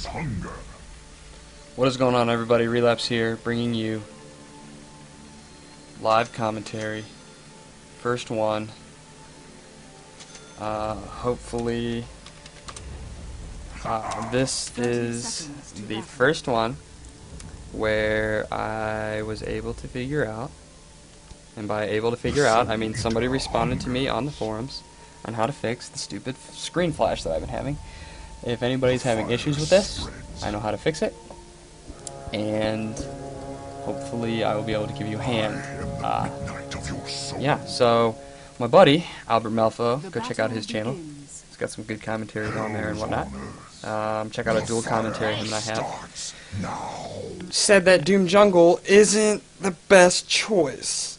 hunger. What is going on, everybody? Relapse here, bringing you live commentary. First one. Hopefully, this is the first one where I was able to figure out, and by able to figure out, I mean somebody responded to me on the forums on how to fix the stupid screen flash that I've been having. If anybody's having issues with this, I know how to fix it, and hopefully I will be able to give you a hand. Yeah, so my buddy, Albert Melfo, go check out his channel. He's got some good commentaries on there and whatnot. Check out a dual commentary him and I have. Said that Doom Jungle isn't the best choice.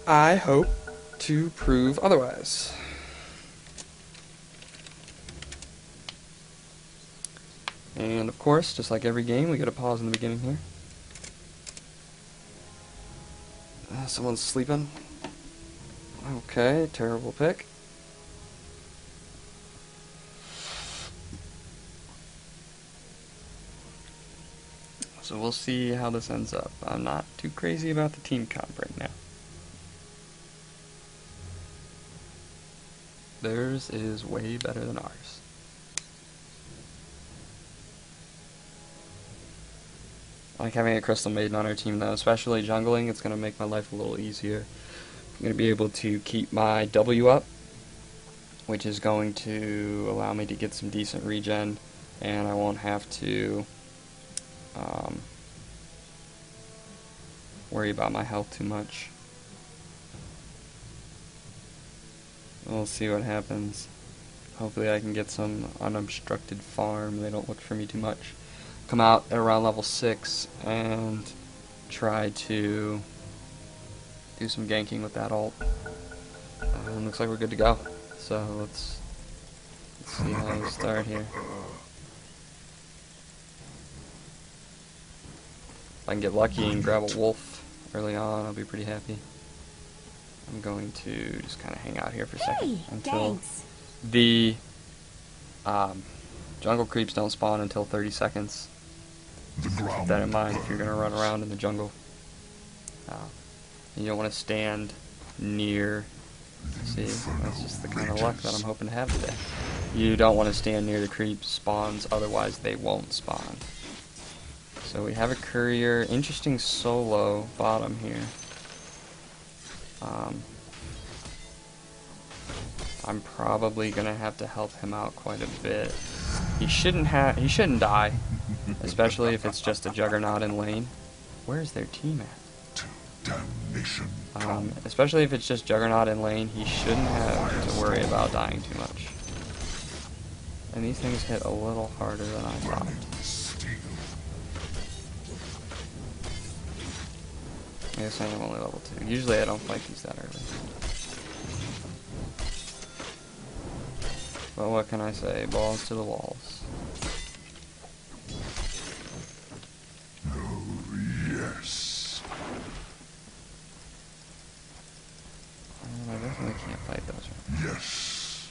I hope to prove otherwise. And of course, just like every game, we get a pause in the beginning here. Someone's sleeping. Okay, terrible pick. So we'll see how this ends up. I'm not too crazy about the team comp right now. Theirs is way better than ours. I like having a Crystal Maiden on our team though, especially jungling. It's going to make my life a little easier. I'm going to be able to keep my W up, which is going to allow me to get some decent regen, and I won't have to worry about my health too much. We'll see what happens. Hopefully I can get some unobstructed farm. They don't look for me too much. Come out at around level 6 and try to do some ganking with that ult. Looks like we're good to go. So let's see how we start here. If I can get lucky and grab a wolf early on, I'll be pretty happy. I'm going to just kind of hang out here for a second until the jungle creeps don't spawn until 30 seconds. Keep that in mind if you're going to run around in the jungle. You don't want to stand near. See, that's just the kind of luck that I'm hoping to have today. You don't want to stand near the creep spawns, otherwise they won't spawn. So we have a courier. Interesting solo bottom here. I'm probably gonna have to help him out quite a bit. He shouldn't die, especially if it's just a juggernaut in lane. Where's their team at? Especially if it's just juggernaut in lane, he shouldn't have to worry about dying too much. And these things hit a little harder than I thought. I guess I am only level 2. Usually I don't fight these that early. But what can I say? Balls to the walls. Oh, yes. I definitely can't fight those right now. Yes.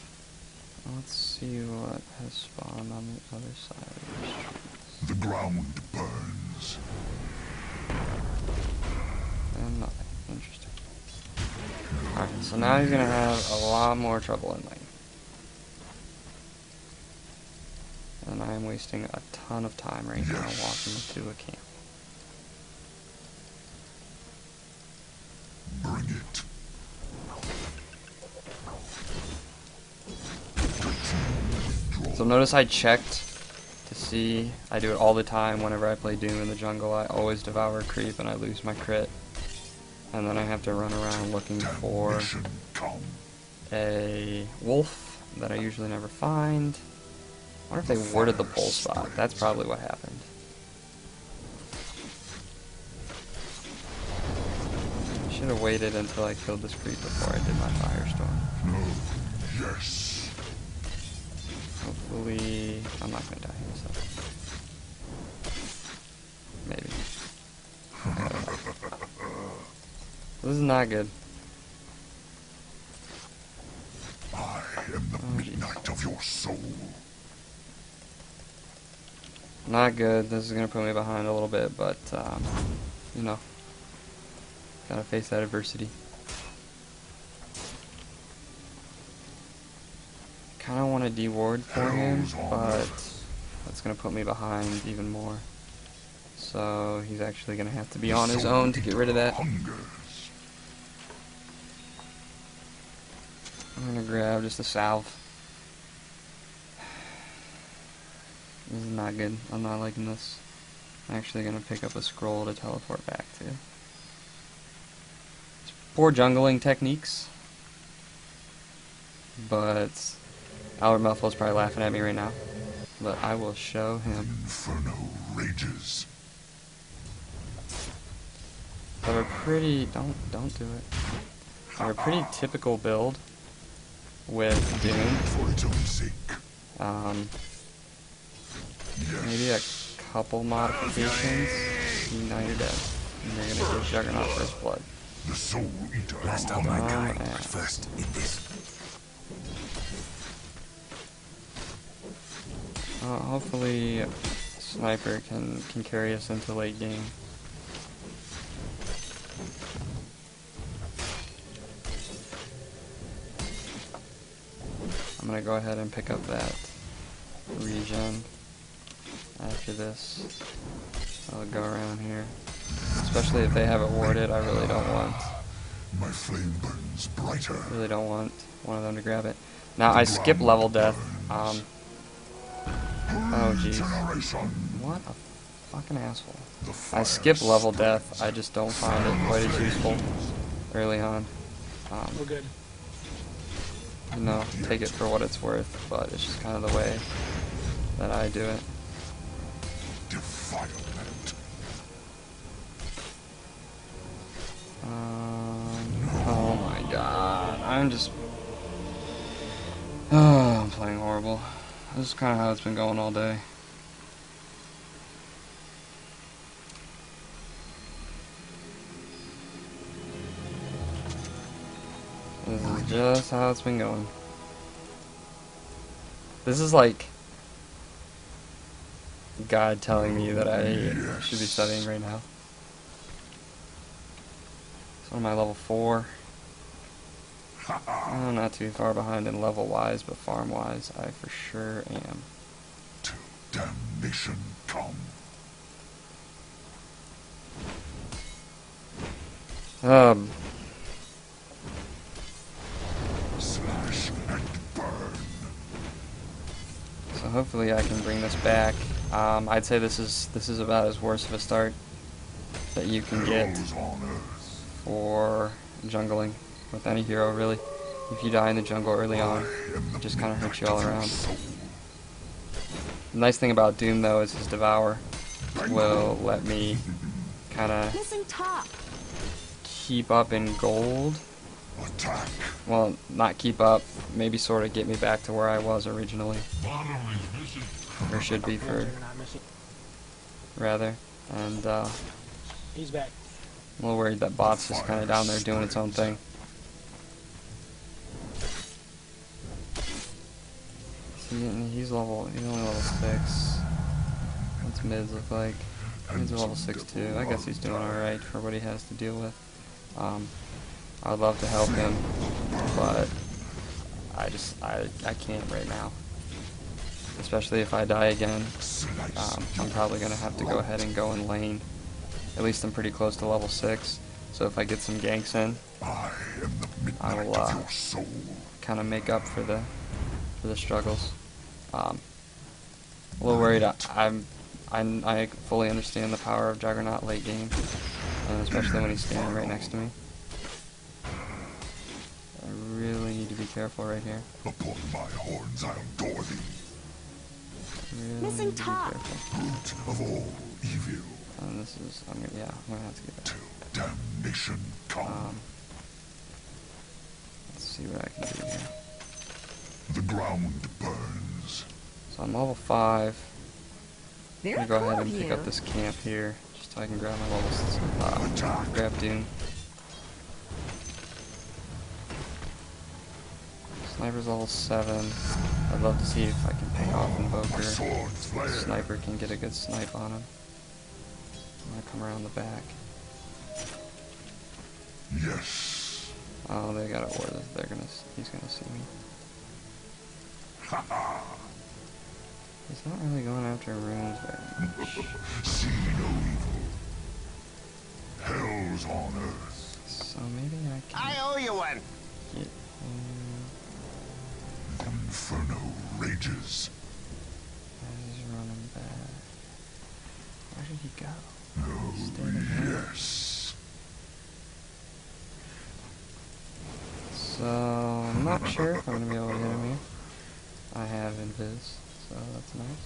Let's see what has spawned on the other side of the streets. The ground burns. And nothing. Interesting. Alright, so now he's gonna have a lot more trouble in lane. And I am wasting a ton of time right now walking to a camp. Bring it. So notice I checked to see. I do it all the time whenever I play Doom in the jungle. I always devour a creep and I lose my crit. And then I have to run around looking for a wolf that I usually never find. I wonder if they warded the pole spot. That's probably what happened. I should have waited until I killed this creep before I did my firestorm. No. Yes. Hopefully, I'm not going to die here, so. Maybe. This is not good. I am the midnight of your soul. Not good. This is gonna put me behind a little bit, but you know, gotta face that adversity. Kind of want to deward for him, but that's gonna put me behind even more. So he's actually gonna have to be on his own to get rid of that. I'm gonna grab just a salve. This is not good. I'm not liking this. I'm actually gonna pick up a scroll to teleport back to. It's poor jungling techniques, but Albert Muffle's probably laughing at me right now. But I will show him. Inferno rages. I have a pretty don't do it. I have a pretty typical build with Doom. For its own sake. Maybe a couple modifications. Unite or dead. And you're gonna give Juggernaut first blood. The soul eater. Last of my kind, but first in this. Hopefully Sniper can carry us into late game. I'm gonna go ahead and pick up that regen after this. I'll go around here. Especially if they have it warded, I really don't want My flame burns brighter. one of them to grab it. Now I skip level death. Oh jeez. What a fucking asshole. I skip level death, I just don't find it quite as useful early on. We're good. You know, take it for what it's worth, but it's just kind of the way that I do it. Defilement. Oh my god, I'm just... Oh, I'm playing horrible. This is kind of how it's been going all day. This is just how it's been going. This is like God telling me that I should be studying right now. So am I level 4? I'm not too far behind in level wise, but farm wise I for sure am. Till damnation come. Slash and burn. So hopefully I can bring this back. I'd say this is about as worse of a start that you can get Hells on earth. for jungling with any hero, really. If you die in the jungle early on, it just kind of hurts you all around. The nice thing about Doom, though, is his Devour will let me kind of Missing top. keep up in gold. Attack. Well, not keep up, maybe sort of get me back to where I was originally. Or should be, for You're not missing. rather. And He's back. I'm a little worried that bot's just kind of down there doing its own thing. He's only level 6. What's mids look like? Mids are level 6 too. I guess he's doing alright for what he has to deal with. I'd love to help him, but I can't right now. Especially if I die again, I'm probably going to have to go ahead and go in lane. At least I'm pretty close to level 6, so if I get some ganks in, I am the I midnight will of your soul. kind of make up for the struggles. A little worried. I fully understand the power of Juggernaut late game, and especially when he's standing right next to me. I really need to be careful right here. Upon my horns I'll gore thee. Really Missing need to be top. careful. Root of all evil. And this is, I'm gonna have to get back. Till damnation come. Let's see what I can do here. The ground burns. So I'm level 5. I'm Very gonna go ahead cool and of pick you. up this camp here, just so I can grab my levels. Grab Doom. Sniper's level 7. I'd love to see if I can pay off Invoker. Swords flare. Sniper can get a good snipe on him. I'm gonna come around the back. Yes. Oh, they got a ward. He's gonna see me. He's not really going after runes very much. See no evil. Hell's on earth. So maybe I can I owe you one. get The inferno rages. He's running back. Where did he go? Oh, yes. So I'm not sure if I'm gonna be able to hit him here. I have invis, so that's nice.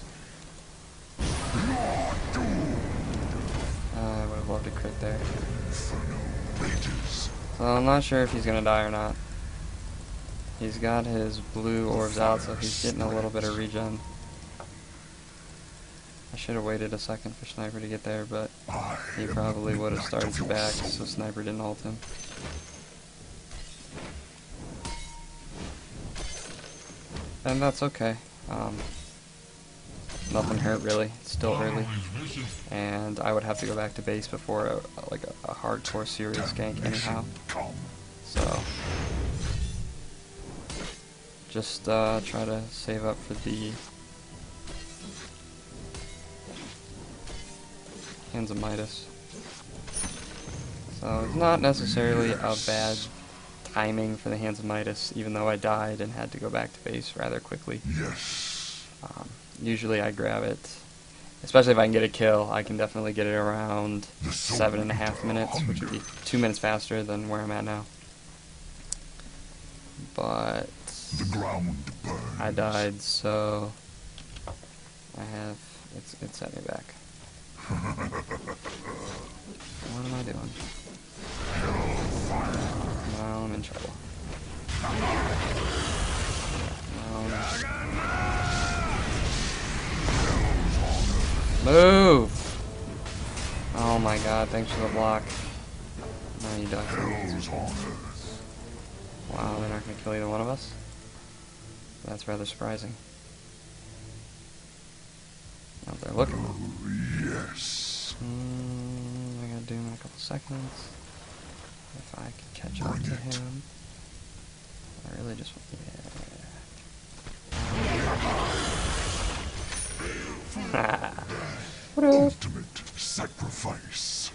I would have loved a crit there. Inferno rages. So I'm not sure if he's gonna die or not. He's got his blue orbs out, so he's getting a little bit of regen. I should have waited a second for Sniper to get there, but he probably would have started to back, so Sniper didn't ult him. And that's okay. Nothing hurt really. It's still early, and I would have to go back to base before a hardcore serious gank anyhow. So just try to save up for the Hands of Midas. So it's not necessarily a bad timing for the Hands of Midas, even though I died and had to go back to base rather quickly. Yes. Usually I grab it, especially if I can get a kill. I can definitely get it around 7.5 minutes, which would be 2 minutes faster than where I'm at now. But The ground burns. I died, so I have it set me back. What am I doing? Now I'm in trouble. Move! Oh my god, thanks for the block. Now you die. Hell's on earth. Wow, they're not gonna kill either one of us? That's rather surprising. Oh, they're looking. Oh, yes. I gotta do him in a couple seconds. If I can catch up to him. I really just want. Yeah. What up? Ultimate sacrifice.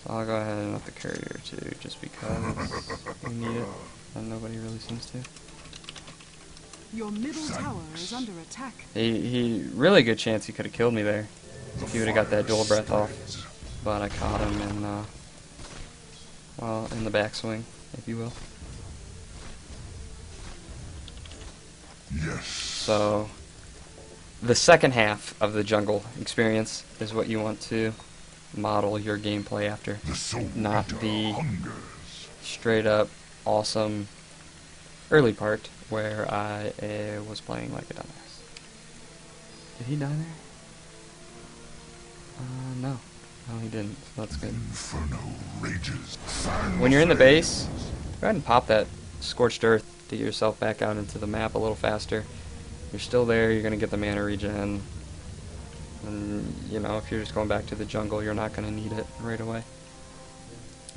So I'll go ahead and up the courier too, just because we need it, and nobody really seems to. Your middle tower is under attack. He really good chance he could have killed me there if he would have got that dual breath off, but I caught him in well, in the backswing, if you will. Yes. So the second half of the jungle experience is what you want to model your gameplay after, The soul not eater the hungers. straight up awesome early part where I was playing like a dumbass. Did he die there? No. No, he didn't. So that's good. Inferno rages. When you're in the base, go ahead and pop that Scorched Earth to get yourself back out into the map a little faster. You're still there, you're going to get the mana regen. And, you know, if you're just going back to the jungle, you're not going to need it right away.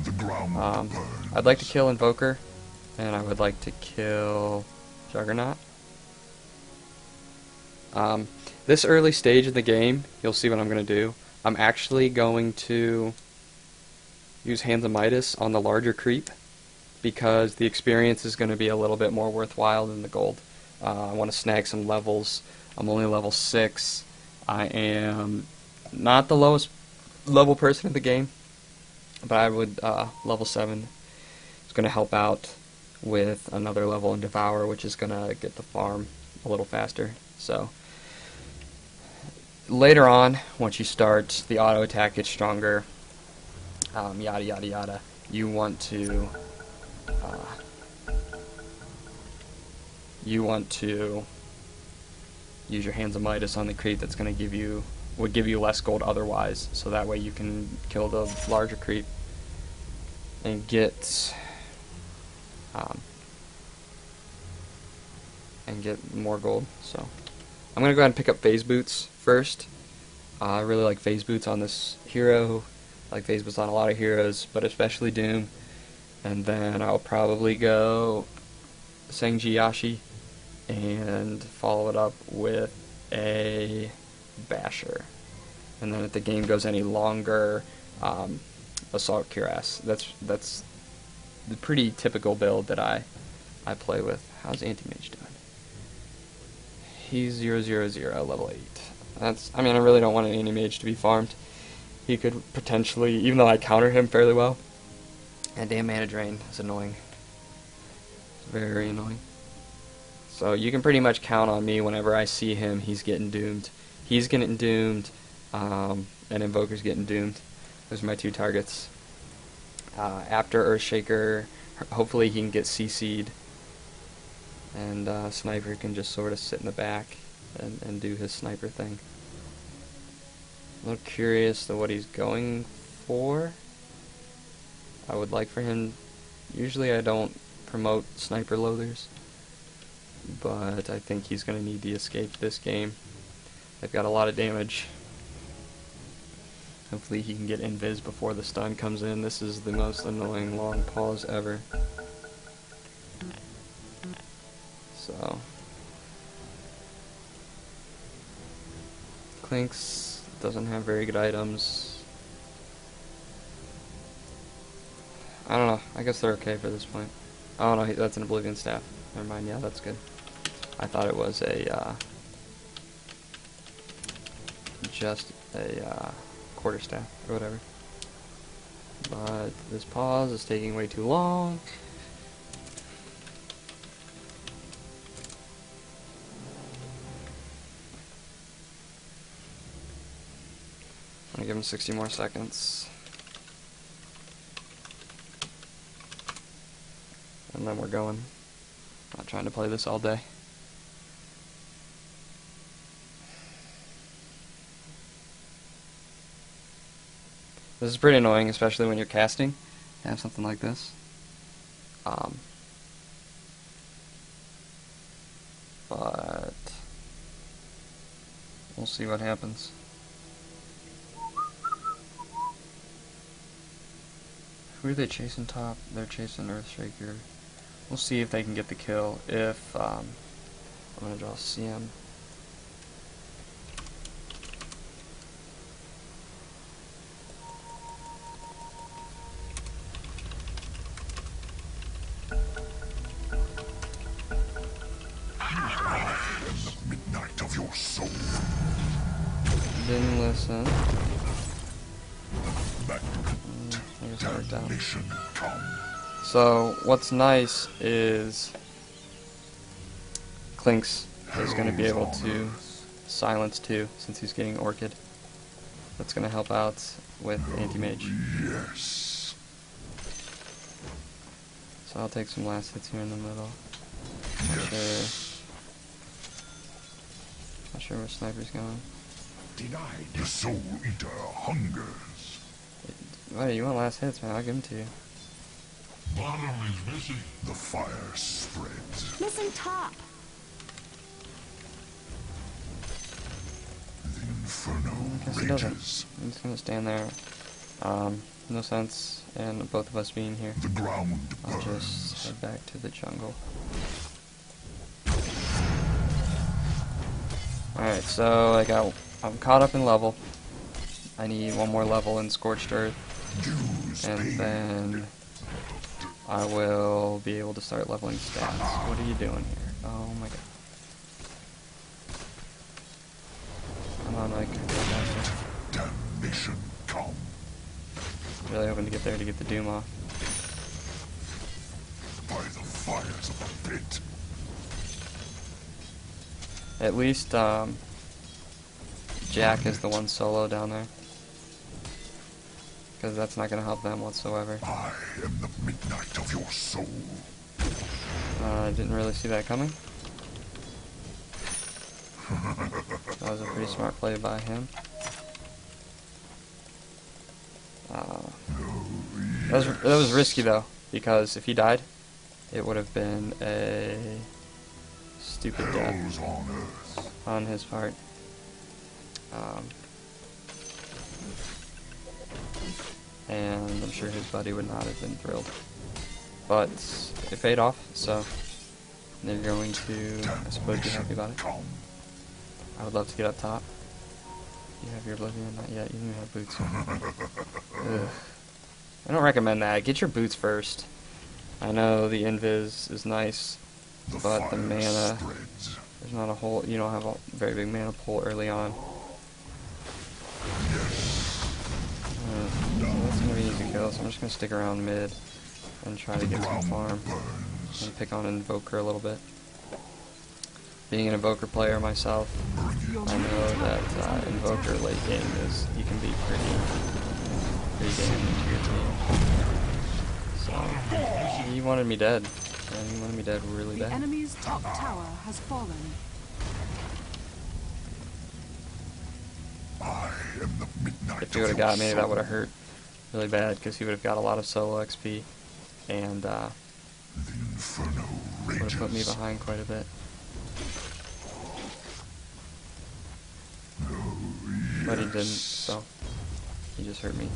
The ground burns. I'd like to kill Invoker, and I would like to kill Juggernaut. This early stage of the game, you'll see what I'm going to do. I'm actually going to use Hands of Midas on the larger creep, because the experience is going to be a little bit more worthwhile than the gold. I want to snag some levels. I'm only level 6. I am not the lowest level person in the game, but I would level 7 is going to help out with another level in Devour, which is going to get the farm a little faster. So later on, once you start, the auto attack gets stronger, yada yada yada. You want to use your Hands of Midas on the creep. That's going to would give you less gold otherwise, so that way you can kill the larger creep and get and get more gold. So I'm gonna go ahead and pick up phase boots first. I really like phase boots on this hero. I like phase boots on a lot of heroes, but especially Doom. And then I'll probably go Senji Yashi and follow it up with a Basher. And then if the game goes any longer, Assault Cuirass. That's the pretty typical build that I play with. How's Anti-Mage doing? He's 0/0/0, level 8. I mean, I really don't want an Anti-Mage to be farmed. He could potentially, even though I counter him fairly well, and damn mana drain is annoying. It's very annoying. So you can pretty much count on me whenever I see him, he's getting doomed. He's getting doomed, and Invoker's getting doomed. Those are my two targets. After Earthshaker, hopefully he can get CC'd, and Sniper can just sort of sit in the back and do his sniper thing. I'm a little curious to what he's going for. I would like for him, usually I don't promote sniper loaders, but I think he's going to need the escape this game. They've got a lot of damage. Hopefully he can get invis before the stun comes in. This is the most annoying long pause ever. So Clinks doesn't have very good items. I don't know. I guess they're okay for this point. Oh no, that's an Oblivion Staff. Never mind. Yeah, that's good. I thought it was a just a quarterstaff or whatever. But this pause is taking way too long. I'm gonna give him 60 more seconds. And then we're going. Not trying to play this all day. This is pretty annoying, especially when you're casting. You have something like this. But we'll see what happens. Who are they chasing top? They're chasing Earthshaker. We'll see if they can get the kill. If I'm gonna draw CM. Midnight of your soul. Didn't listen. Back I guess it worked out. mission come. So what's nice is Clinks is going to be able to silence too, since he's getting Orchid. That's going to help out with Anti-Mage. Yes. So I'll take some last hits here in the middle. Not sure where Sniper's going. Denied. The Soul Eater hungers. Wait, you want last hits, man? I'll give them to you. Bottom is missing. The fire spreads. Missing top. The inferno Guess he doesn't. rages. I'm just gonna stand there. No sense in both of us being here. The ground I'll burns. just head back to the jungle. Alright, so I'm caught up in level. I need one more level in Scorched Earth, Dues and paid. then I will be able to start leveling stats. What are you doing here? Oh my god. Come on, Mike. Damnation come. Really hoping to get there to get the Doom off. By the fires of the pit. At least, Jack is the one solo down there. Because that's not going to help them whatsoever. I am the midnight of your soul. I didn't really see that coming. That was a pretty smart play by him. That was risky though, because if he died, it would have been a stupid death Hells on earth. on his part. And I'm sure his buddy would not have been thrilled. But it paid off, so they're going to, I suppose, be happy about it. Come. I would love to get up top. You have your Oblivion? Not yet. You don't even have boots. Ugh. I don't recommend that. Get your boots first. I know the invis is nice, but the mana, Spreads. there's not a whole, you don't have a very big mana pool early on. So that's going to be easy kill, so I'm just going to stick around mid and try to get some farm and pick on Invoker a little bit. Being an Invoker player myself, I know that Invoker late game is, you can be pretty damaging to your team. So, he wanted me dead, and he wanted me dead really The bad. enemy's top tower has fallen. I am the midnight If he would have got me, that would have hurt really bad, because he would have got a lot of solo XP, and The inferno would have put me rages. behind quite a bit. But he didn't, so he just hurt me.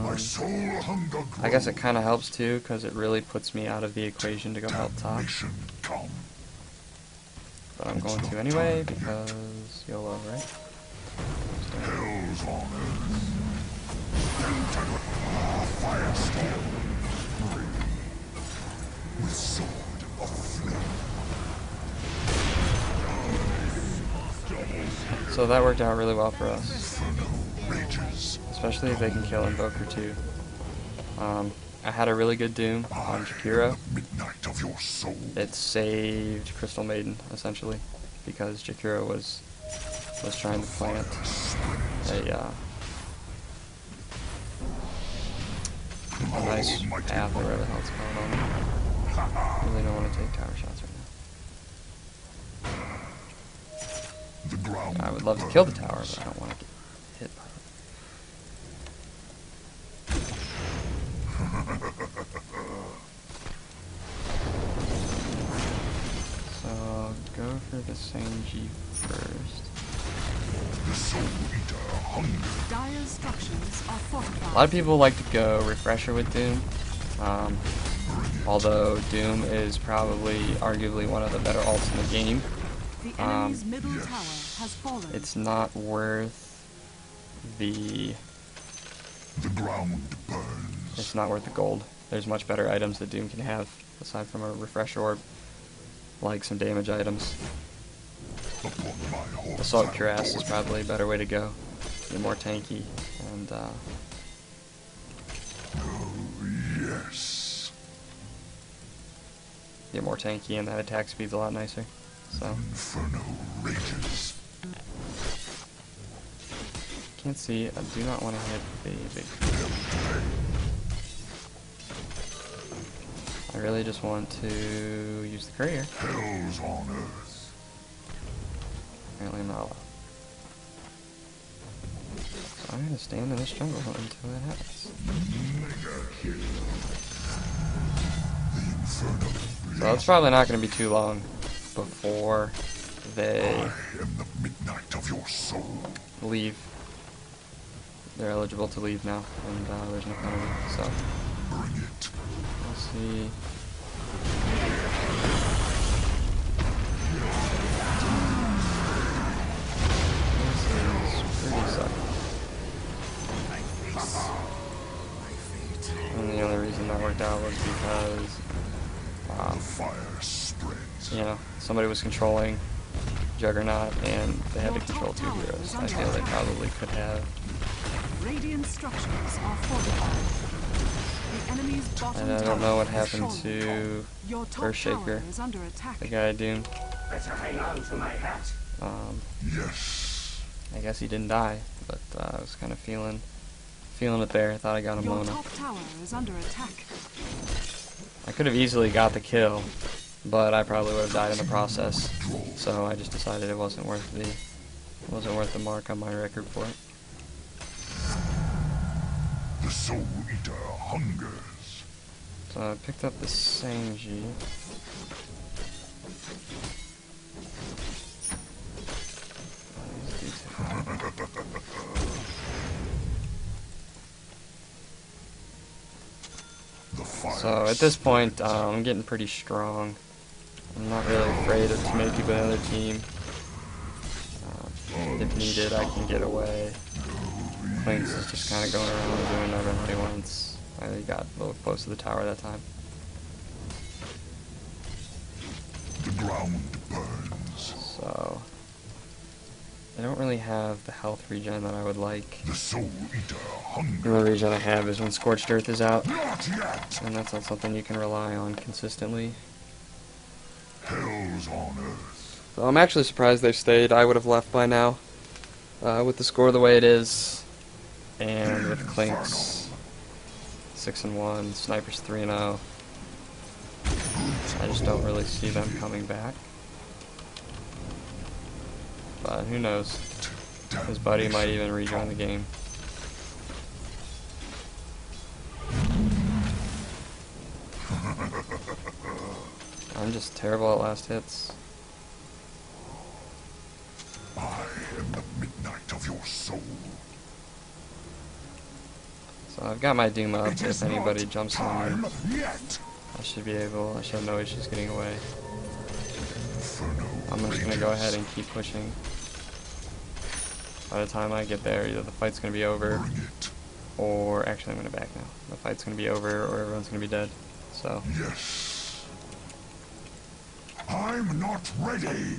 My soul hunger grows. I guess it kind of helps too, because it really puts me out of the equation to go help top. Damnation come. But I'm going to anyway, because YOLO, right? Hells on earth. Firestorm. With sword of flame. So that worked out really well for us, Inferno rages. especially if they can kill Invoker too. I had a really good Doom on Jakiro. Midnight of your soul. It saved Crystal Maiden, essentially, because Jakiro was trying to plant a nice path, or whatever the hell it's called on it. I really don't want to take tower shots right now. The ground I would love to kill the tower, but I don't want to get hit by it. So, go for the Sanji first. The soul eater hunger. Dire's structures are fortified. A lot of people like to go Refresher with Doom, although Doom is probably arguably one of the better ults in the game. The enemy's middle tower has fallen. It's not worth the ground burns. It's not worth the gold. There's much better items that Doom can have, aside from a Refresh Orb, like some damage items. Upon my horse Assault I'll Cuirass is board. probably a better way to go. You're more tanky, and Yes. you're more tanky, and that attack speed's a lot nicer. So, Inferno rages. can't see. I do not want to hit the big. I really just want to use the courier. Hells on earth. Apparently I'm not allowed. So I'm gonna stand in this jungle until that happens. Mega kill. The inferno. So that's probably not gonna be too long before they I am the midnight of your soul. leave. They're eligible to leave now, and there's no penalty. So Bring it. we'll see. This is pretty sucky. And the only reason that worked out was because, The fire spreads. you know, somebody was controlling Juggernaut, and they had to control two heroes. I feel they probably could have. Radiant structures are fortified. The enemy's bottom And I don't know what tower has happened fallen. to Your top Earthshaker, tower is under attack. the guy Doom. Better hang on to my hat. Yes. I guess he didn't die, but I was kind of feeling it there. I thought I got him Your Mona. top tower is under attack. I could have easily got the kill, but I probably would have died in the process. So I just decided it wasn't worth the mark on my record for it. The soul eater hungers. So So I picked up the Sanji. So at this point, I'm getting pretty strong. I'm not really afraid of too many people in the other team. If needed, I can get away. Clinks is just kind of going around doing whatever he wants. I got a little close to the tower that time. The ground burns. So I don't really have the health regen that I would like. The Soul Eater hunger. The only regen I have is when Scorched Earth is out, Not yet. and that's not something you can rely on consistently. Hell's on earth. So I'm actually surprised they've stayed. I would have left by now. With the score the way it is, and with Clinks 6-1, Snipers 3-0, I just don't really see them coming back. But who knows? His buddy might even rejoin the game. I'm just terrible at last hits. I am the midnight of your soul. So I've got my Doom up. It If is anybody not jumps on me, time yet. I should have no issues getting away. Inferno I'm just gonna go rages. ahead and keep pushing. By the time I get there, either the fight's gonna be over, Bring it. or actually I'm gonna back now. The fight's gonna be over, or everyone's gonna be dead. So Yes. I'm not ready.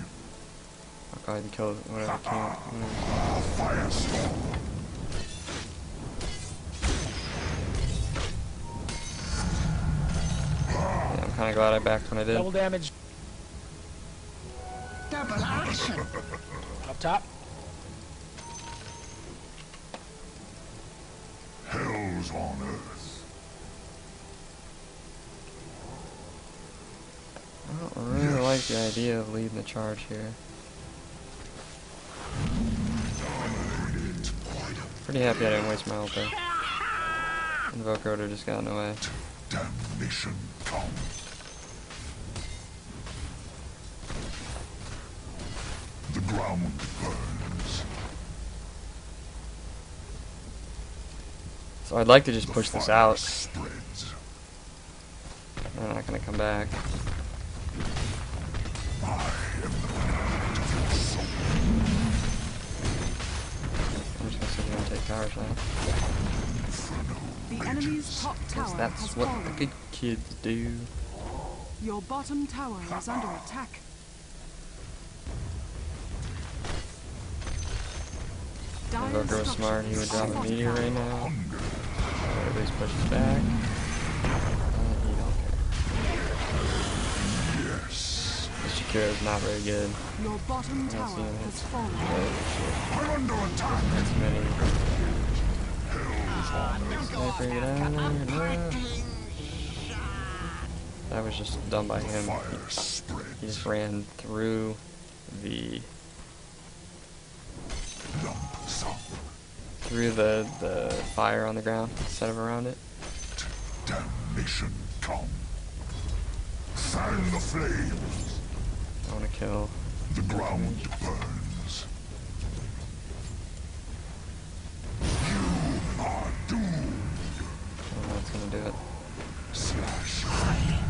I'll go ahead and kill whatever I can. A firestorm. Yeah, I'm kind of glad I backed when I did. Double damage. Double action. Up top. Hell's on earth. I don't really like the idea of leading the charge here. Pretty happy I didn't waste my ult there. Invoker would have just gotten away. Damnation come. The ground burns. So I'd like to just The push this fire out. Spreads. I'm not gonna come back. I am the midnight of your soul. I'm just gonna sit here and take tower shots. Inferno The rages. enemy's top Because tower that's has what the fallen. good kids do. Your bottom tower is under attack. Dire Invoker was smart, he would drop a structures meteor are right now. Hunger. At least pushes back. He don't care. Yes. This Shakira is not very good. Your bottom I don't see tower him. has fallen. Oh I'm under attack. shit. That's many. Hell's on earth. Sniper, get out of there. No. That was just done by him. Fire He spreads. just ran through the Lumps up. the fire on the ground instead of around it. Damnation come. Fan the flames. I want to kill. The ground burns. You are doomed. I don't know what's gonna do it. Slash.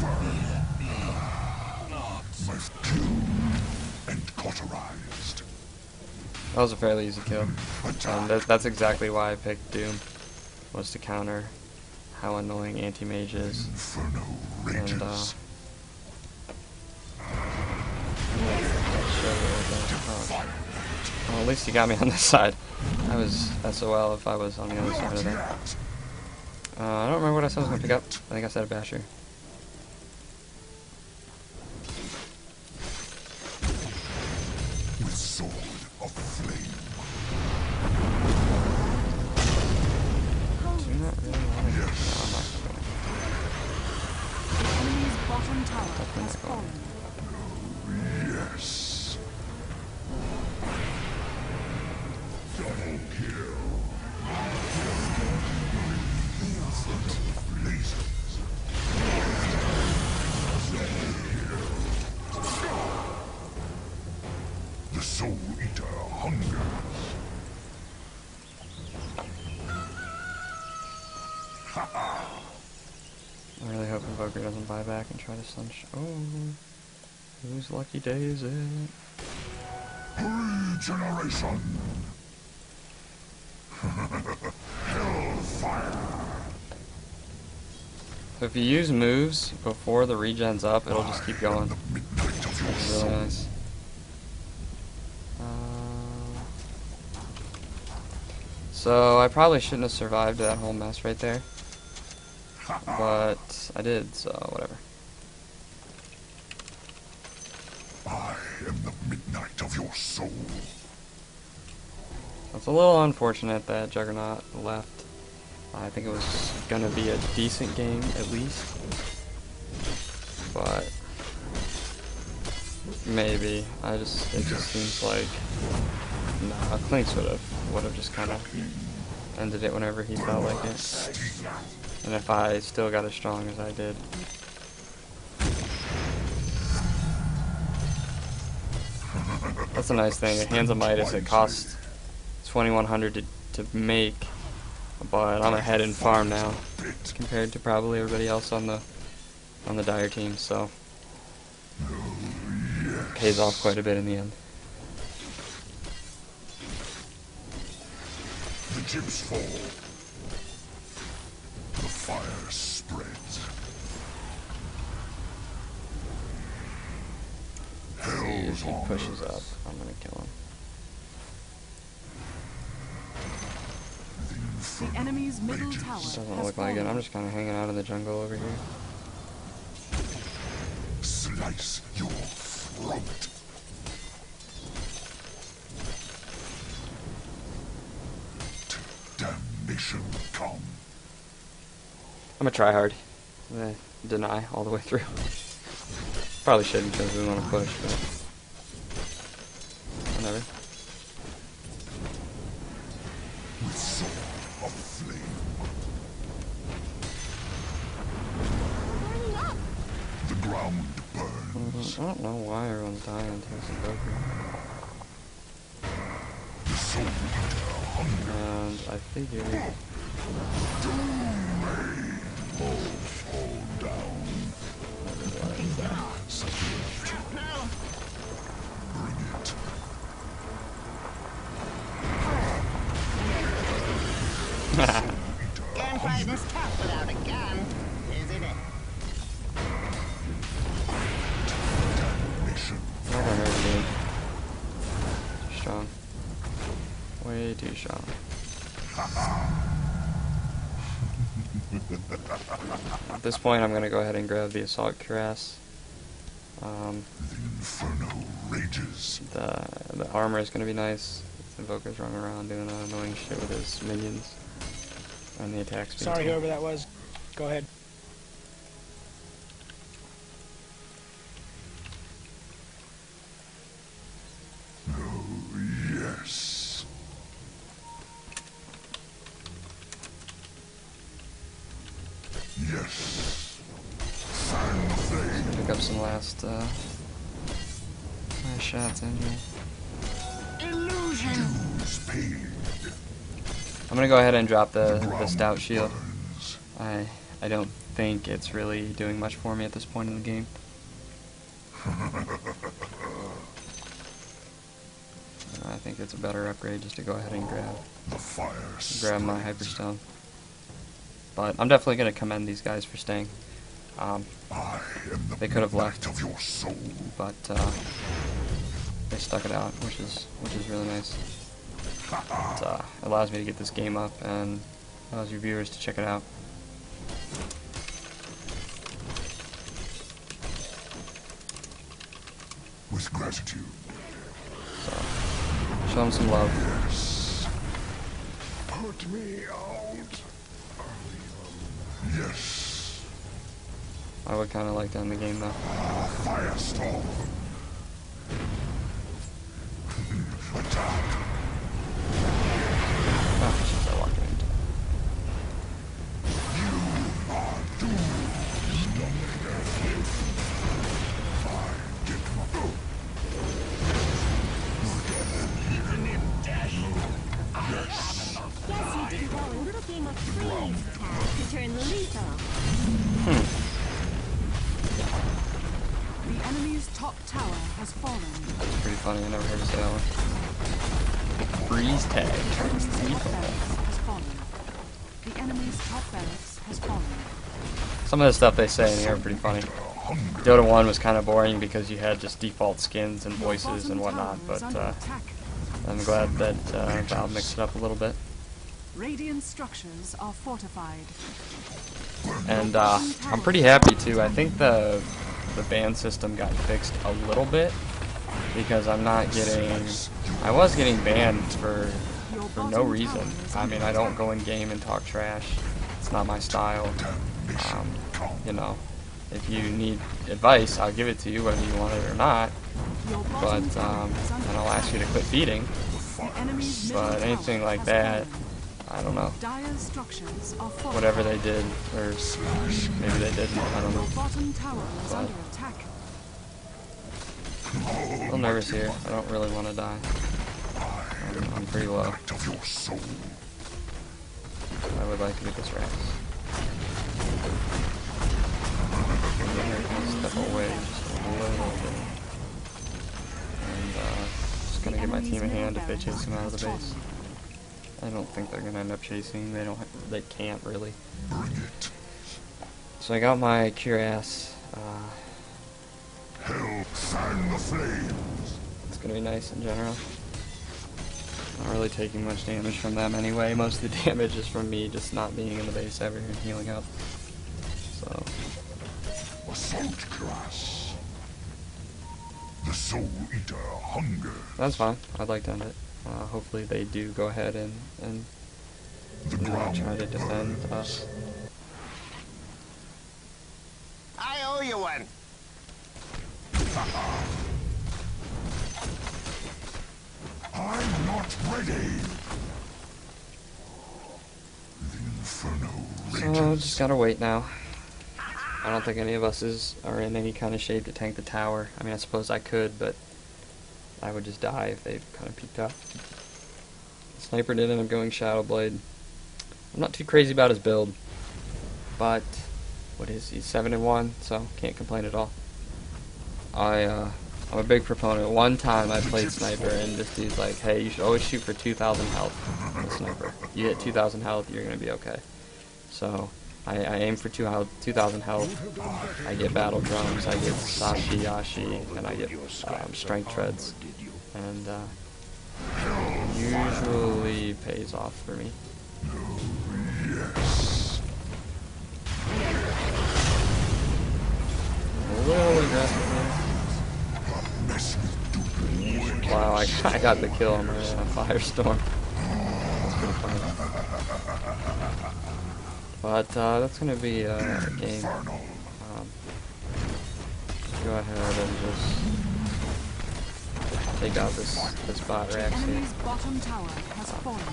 Burn. My killed and cauterized. That was a fairly easy kill. Attack. That's exactly why I picked Doom, was to counter how annoying anti-mage is. Inferno And rages. Well, at least he got me on this side. I was SOL if I was on the other side Not of that. yet. I don't remember what I said I was gonna pick up. I think I said a basher. With sword of flame. Do not really want to. No, I'm not gonna. The enemy's bottom tower Definitely has not going. fallen. Yes. Double kill. Lasers. The Soul Eater hunger. I really hope Invoker doesn't buy back and try to sunsh. Oh, whose lucky day is it? Regeneration. Hellfire. So if you use moves before the regen's up, it'll just keep going. The midnight of your That's really soul. nice. So I probably shouldn't have survived that whole mess right there, but I did, so whatever. I am the midnight of your soul. It's a little unfortunate that Juggernaut left. I think it was gonna be a decent game at least, but maybe it just seems like Clinks would have just kind of ended it whenever he felt like it, and if I still got as strong as I did. That's a nice thing. Hands of Midas, it costs 2,100 to make, but I'm ahead in farm now compared to probably everybody else on the Dire team, so it pays off quite a bit in the end. The chips fall. The fire spreads. See if he Hell's pushes honor. up, I'm gonna kill him. The enemy's middle tower Doesn't has look like it. fallen. I'm just kind of hanging out in the jungle over here. Slice your throat. Damnation come. I'm gonna try hard. Deny all the way through. Probably shouldn't because we want to push, but whatever. With sword of flame. The ground burns. I don't know why everyone's dying to this Invoker. The soul eater hunger. And I figured All fall down. Bring it. Gunfighting's tough without a gun, isn't it? Damnation. not gonna hurt him, dude. Too strong. Way too strong. At this point, I'm gonna go ahead and grab the Assault Cuirass. The inferno rages. The armor is gonna be nice. Invoker's running around doing annoying shit with his minions, and the attack speed. Sorry, whoever that was. Go ahead. Oh, yes. Yes. Fan flame. Pick up some last shots in here. Dues paid. I'm gonna go ahead and drop the ground stout shield. burns. I don't think it's really doing much for me at this point in the game. I think it's a better upgrade just to go ahead and The fire grab my spreads. Hyperstone. But I'm definitely gonna commend these guys for staying. I am the They could have midnight left. of your soul. But they stuck it out, which is really nice. It allows me to get this game up and allows your viewers to check it out. With gratitude. So show them some love. Yes. Put me out. Yes. I would kind of like to end the game though. Firestorm. Attack. Oh, shit, I walked into it. You are doomed. I get my To turn lethal. The enemy's top tower has fallen. It's pretty funny. I never heard of say that one. Freeze tag. Enemy's top barracks has fallen. The enemy's top barracks has fallen. Some of the stuff they say in here are pretty funny. Dota 1 was kind of boring because you had just default skins and voices and whatnot, but I'm glad that Valve mixed it up a little bit. Radiant structures are fortified. And I'm pretty happy too. I think the ban system got fixed a little bit because I'm not getting. I was getting banned for no reason. I mean, I don't go in game and talk trash. It's not my style. You know, if you need advice, I'll give it to you whether you want it or not. But and I'll ask you to quit feeding. But anything like that, I don't know. Whatever they did, or maybe they didn't, I don't know. But a little nervous here. I don't really want to die. I'm pretty low. I would like to get this Rex. Step away just a little bit. And just gonna give my team a hand if they chase him out of the base. I don't think they're gonna end up chasing. They can't really. So I got my cuirass. Hell, fan the flames. It's gonna be nice in general. Not really taking much damage from them anyway. Most of the damage is from me just not being in the base ever and healing up. So. Assault class. The Soul Eater hunger. That's fine. I'd like to end it. Hopefully they do go ahead and try to defend us. I owe you one. I'm not ready. The Inferno So rages. just gotta wait now. I don't think any of us are in any kind of shape to tank the tower. I mean, I suppose I could, but I would just die if they kind of peeked up. The sniper did end up going Shadow Blade. I'm not too crazy about his build, but what is he? 7-1, so can't complain at all. I'm a big proponent. One time I played sniper, and this dude's like, "Hey, you should always shoot for 2,000 health with sniper. You hit 2,000 health, you're gonna be okay." So I aim for 2,000 health. I get battle drums, I get Sashi Yashi, and I get strength treads, and usually pays off for me. Yes. A little aggressive there. Wow, I got the kill on my Firestorm. That's pretty funny. But that's gonna be a game. Go ahead and just take out this bot Rex here.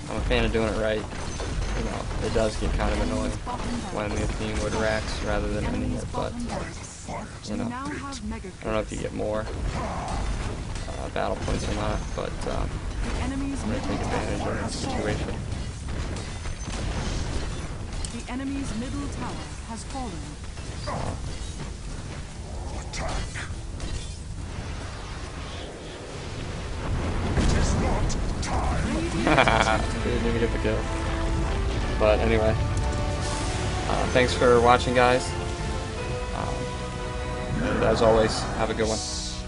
I'm a fan of doing it right. You know, it does get kind of annoying when the team would Rex rather than ending it, but you know, I don't know if you get more battle points or not, but I'm gonna take advantage of the situation. The enemy's middle tower has fallen. Attack. It is not time. Didn't even get the kill. But anyway, thanks for watching, guys. And as always, have a good one.